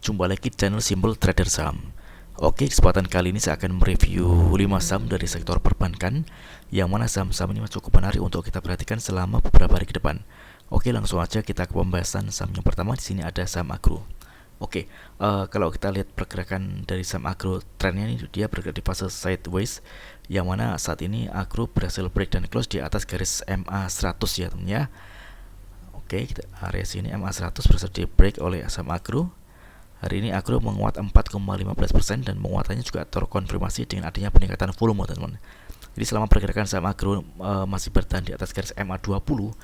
jumpa lagi di channel Simple Trader Saham. Oke, kesempatan kali ini saya akan mereview 5 saham dari sektor perbankan, yang mana saham-saham ini cukup menarik untuk kita perhatikan selama beberapa hari ke depan. Oke, langsung aja kita ke pembahasan saham yang pertama. Di sini ada saham agro. Oke, kalau kita lihat pergerakan dari saham agro, trennya ini dia bergerak di fase sideways, yang mana saat ini agro berhasil break dan close di atas garis MA 100 ya teman ya. Oke, area sini MA 100 berhasil di break oleh saham agro. Hari ini agro menguat 4,15% dan penguatannya juga terkonfirmasi dengan adanya peningkatan volume, teman-teman. Jadi selama pergerakan saham agro masih bertahan di atas garis MA 20,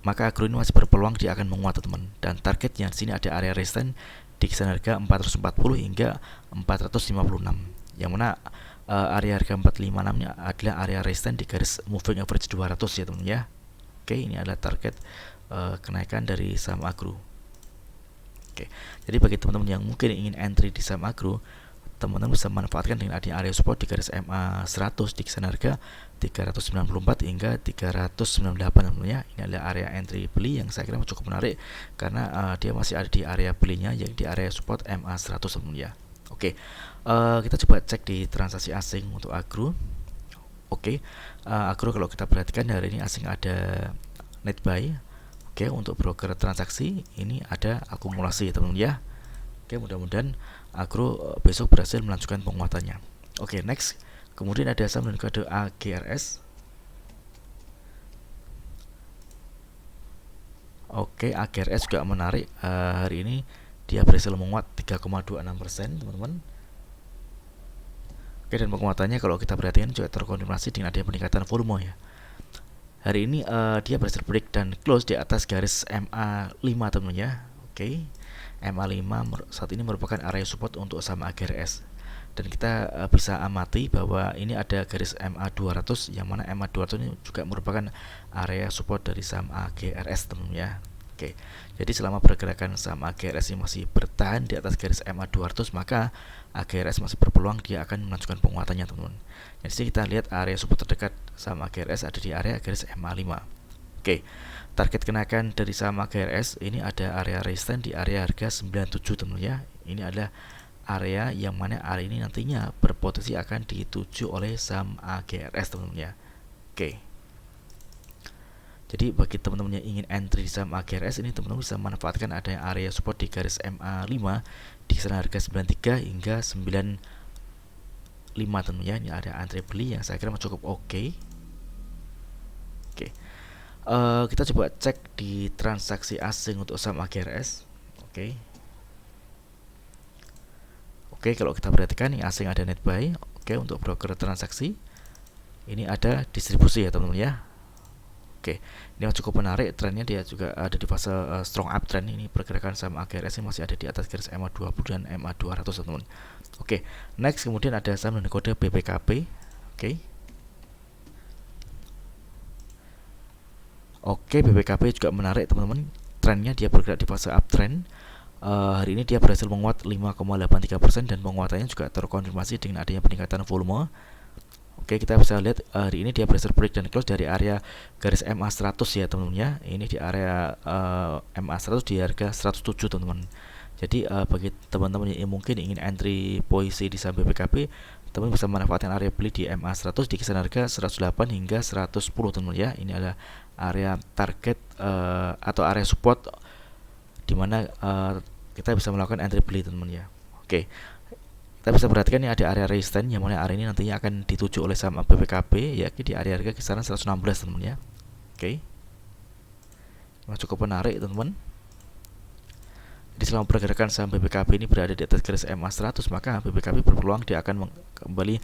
maka agro ini masih berpeluang dia akan menguat, teman. Dan targetnya di sini ada area resistance di kisaran harga 440 hingga 456. Yang mana area harga 456-nya adalah area resistance di garis moving average 200 ya, teman ya. Oke, ini adalah target kenaikan dari saham agro. Oke, jadi bagi teman-teman yang mungkin ingin entry di saham agro, teman-teman bisa manfaatkan dengan adanya area support di garis MA 100 di kisaran harga 394 hingga 398 teman-teman ya. Ini adalah area entry beli yang saya kira cukup menarik karena dia masih ada di area belinya, yaitu di area support MA 100 teman-teman ya. Oke, kita coba cek di transaksi asing untuk agro. Oke, agro kalau kita perhatikan hari ini asing ada net buy. Oke, untuk broker transaksi ini ada akumulasi teman-teman ya. Oke, mudah-mudahan agro besok berhasil melanjutkan penguatannya. Oke, next. Kemudian ada saham dan kode AGRS. Oke, AGRS juga menarik. Hari ini dia berhasil menguat 3,26% teman-teman. Oke, dan penguatannya kalau kita perhatikan juga terkonfirmasi dengan adanya peningkatan volume ya. Hari ini dia berhasil break dan close di atas garis MA 5 teman-teman ya. Oke, MA 5 saat ini merupakan area support untuk saham AGRS. Dan kita bisa amati bahwa ini ada garis MA 200, yang mana MA 200 ini juga merupakan area support dari saham AGRS teman-teman ya. Oke, jadi selama pergerakan saham AGRS ini masih bertahan di atas garis MA 200, maka AGRS masih berpeluang dia akan melanjutkan penguatannya teman-teman. Jadi kita lihat area support terdekat saham AGRS ada di area garis MA 5. Oke, target kenaikan dari saham AGRS ini ada area resistance di area harga 97 teman-teman ya. Ini adalah area yang mana area ini nantinya berpotensi akan dituju oleh saham AGRS teman-teman ya. Oke. Jadi bagi teman-teman yang ingin entry di saham AGRS ini, teman-teman bisa manfaatkan adanya area support di garis MA 5 di kisaran harga 93 hingga 95 teman-teman ya. Ini ada entry beli yang saya kira cukup oke. Oke. Kita coba cek di transaksi asing untuk saham AGRS. Oke. Oke, kalau kita perhatikan ini asing ada net buy. Oke, untuk broker transaksi ini ada distribusi ya teman-teman ya. Oke, ini cukup menarik, trennya dia juga ada di fase strong uptrend. Ini pergerakan saham AGRS ini masih ada di atas garis MA 20 dan MA 200 teman-teman. Oke, next kemudian ada saham dengan kode BPKP. Oke, BPKP juga menarik teman-teman. Trennya dia bergerak di fase uptrend. Hari ini dia berhasil menguat 5,83% dan penguatannya juga terkonfirmasi dengan adanya peningkatan volume. Oke, kita bisa lihat hari ini dia berhasil break dan close dari area garis MA 100 ya teman-teman ya. Ini di area MA 100 di harga 107 teman-teman. Jadi bagi teman-teman yang mungkin ingin entry posisi di saham BPKP, teman-teman bisa memanfaatkan area beli di MA 100 di kisaran harga 108 hingga 110 teman-teman ya. Ini adalah area target atau area support di mana kita bisa melakukan entry beli teman-teman ya. Oke. Kita bisa perhatikan ini ada area resistance yang mana area ini nantinya akan dituju oleh saham BPKP, yakni di area harga kisaran 116 teman-teman ya. Oke. Ini cukup menarik teman-teman. Jadi selama pergerakan saham BPKP ini berada di atas garis MA 100, maka BPKP berpeluang dia akan kembali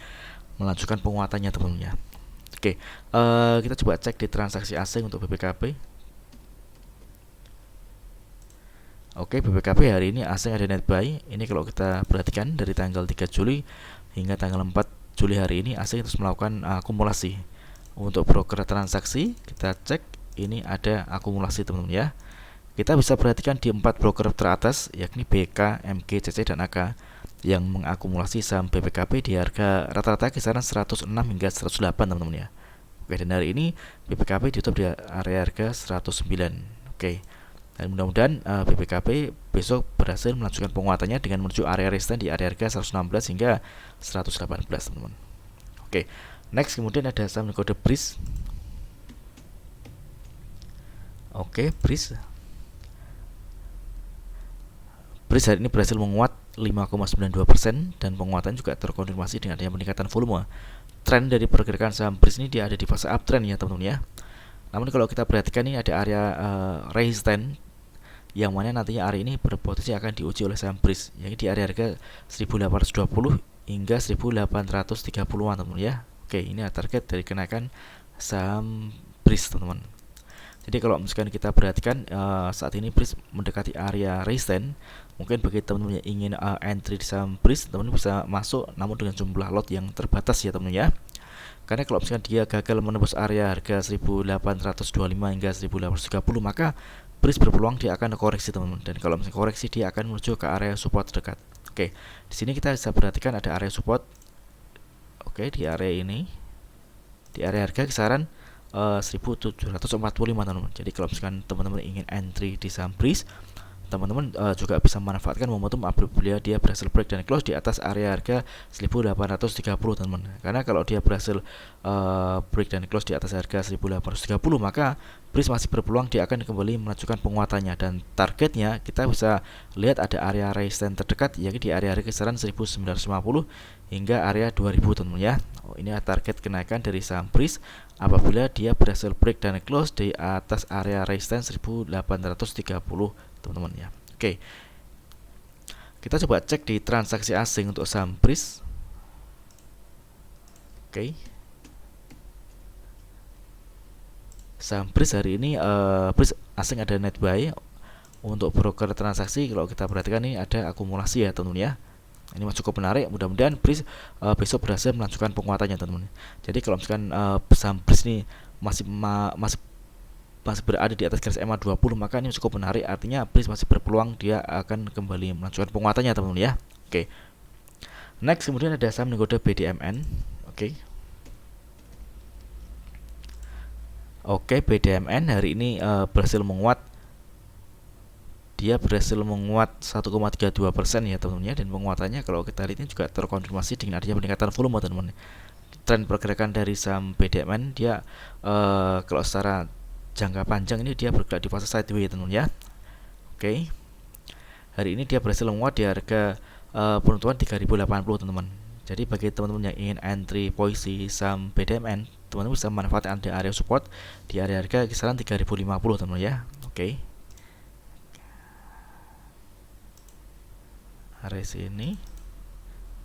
melanjutkan penguatannya teman-teman ya. Oke, kita coba cek di transaksi asing untuk BPKP. Oke, BPKP hari ini asing ada net buy. Ini kalau kita perhatikan dari tanggal 3 Juli hingga tanggal 4 Juli hari ini asing terus melakukan akumulasi. Untuk broker transaksi kita cek ini ada akumulasi teman-teman ya. Kita bisa perhatikan di 4 broker teratas yakni BK, MG, CC dan AK yang mengakumulasi saham BPKP di harga rata-rata kisaran 106 hingga 108 teman-teman ya. Oke, dan hari ini BPKP ditutup di area harga 109. Oke. Dan mudah-mudahan BBKP besok berhasil melanjutkan penguatannya dengan menuju area resistance di area harga 116 hingga 118, teman-teman. Oke, next kemudian ada saham kode BRIS. Oke, BRIS hari ini berhasil menguat 5,92% dan penguatan juga terkonfirmasi dengan adanya peningkatan volume. Tren dari pergerakan saham BRIS ini dia ada di fase uptrend ya, teman-teman ya. Namun kalau kita perhatikan ini ada area resisten yang mana nantinya area ini berpotensi akan diuji oleh saham BRIS, yaitu di area harga 1820 hingga 1830-an, teman-teman ya. Oke, ini target dari kenaikan saham BRIS, teman-teman. Jadi kalau misalkan kita perhatikan saat ini BRIS mendekati area resisten, mungkin bagi teman-teman yang ingin entry di saham BRIS, teman-teman bisa masuk namun dengan jumlah lot yang terbatas ya, teman-teman ya. Karena kalau misalkan dia gagal menembus area harga 1825 hingga 1830, maka BRIS berpeluang dia akan koreksi, teman-teman. Dan kalau misalkan koreksi, dia akan menuju ke area support terdekat. Oke, di sini kita bisa perhatikan ada area support. Oke, di area ini, di area harga kisaran 1745, teman-teman. Jadi kalau misalkan teman-teman ingin entry di saham BRIS, teman-teman juga bisa memanfaatkan momentum apabila dia berhasil break dan close di atas area harga 1830, teman-teman. Karena kalau dia berhasil break dan close di atas harga 1830, maka BRIS masih berpeluang dia akan kembali melanjutkan penguatannya, dan targetnya kita bisa lihat ada area resistance terdekat yaitu di area harga kisaran 1950 hingga area 2000, teman-teman ya. Ini target kenaikan dari saham BRIS apabila dia berhasil break dan close di atas area resistance 1830, teman-teman ya. Oke, kita coba cek di transaksi asing untuk saham BRIS. Oke, saham BRIS hari ini BRIS asing ada net buy. Untuk broker transaksi kalau kita perhatikan ini ada akumulasi ya, teman-teman ya. Ini masih cukup menarik. Mudah-mudahan BRIS besok berhasil melanjutkan penguatannya, teman-teman. Jadi kalau misalkan saham BRIS ini masih berada di atas garis EMA 20, maka ini cukup menarik. Artinya BRIS masih berpeluang dia akan kembali melanjutkan penguatannya, teman-teman ya. Oke. Next kemudian ada saham kode BDMN. Oke, BDMN hari ini berhasil menguat. Dia berhasil menguat 1,32% ya, teman-teman ya. Dan penguatannya kalau kita lihat ini juga terkonfirmasi dengan adanya peningkatan volume, teman-teman. Tren pergerakan dari saham BDMN dia kalau secara jangka panjang ini dia bergerak di fase sideways, teman-teman ya. Oke. Hari ini dia berhasil menguat di harga penutupan 3080, teman-teman. Jadi bagi teman-teman yang ingin entry posisi saham BDMN, teman-teman bisa memanfaatkan area support di area harga kisaran 3050, teman-teman ya. Oke. Area sini.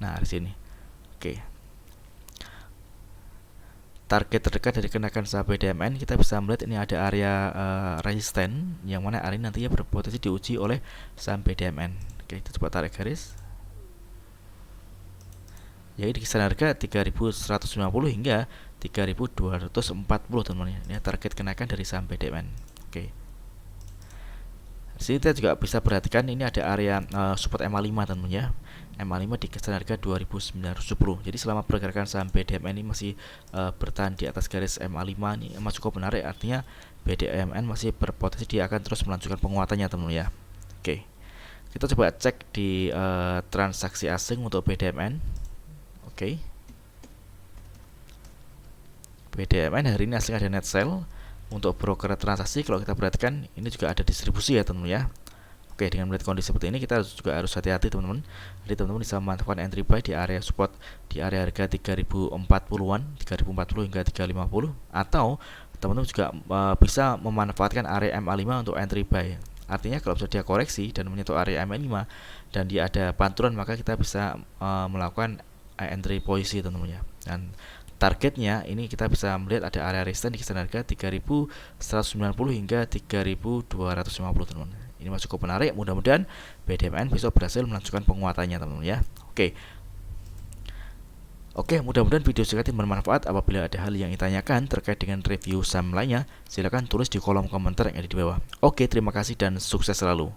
Nah, area sini. Oke. Target terdekat dari kenaikan saham BDMN kita bisa melihat ini ada area resisten yang mana area ini nantinya berpotensi diuji oleh saham BDMN. Oke, kita coba tarik garis. Yaitu di kisaran harga 3150 hingga 3240, teman-teman. Ini target kenaikan dari saham BDMN. Oke. Di sini kita juga bisa perhatikan ini ada area support MA5, teman-teman ya. MA5 di kisaran harga 2910. Jadi selama pergerakan saham BDMN ini masih bertahan di atas garis MA5, ini masih cukup menarik. Artinya BDMN masih berpotensi dia akan terus melanjutkan penguatannya, teman-teman ya. Oke. Kita coba cek di transaksi asing untuk BDMN. Oke. BDMN hari ini asing ada net sell. Untuk broker transaksi kalau kita perhatikan ini juga ada distribusi ya, teman-teman ya. Oke, dengan melihat kondisi seperti ini kita juga harus hati-hati, teman-teman. Jadi teman-teman bisa memanfaatkan entry buy di area support di area harga 3040-an, 3040 hingga 350, atau teman-teman juga bisa memanfaatkan area MA5 untuk entry buy. Artinya kalau bisa dia koreksi dan menyentuh area MA5 dan dia ada pantulan, maka kita bisa melakukan entry posisi, teman-teman ya. Dan targetnya ini kita bisa melihat ada area resistance di kisaran harga 3190 hingga 3250, teman-teman. Ini masih cukup menarik. Mudah-mudahan BDMN besok berhasil melanjutkan penguatannya, teman-teman ya. Oke, mudah-mudahan video singkat ini bermanfaat. Apabila ada hal yang ditanyakan terkait dengan review saham lainnya, silakan tulis di kolom komentar yang ada di bawah. Oke, terima kasih dan sukses selalu.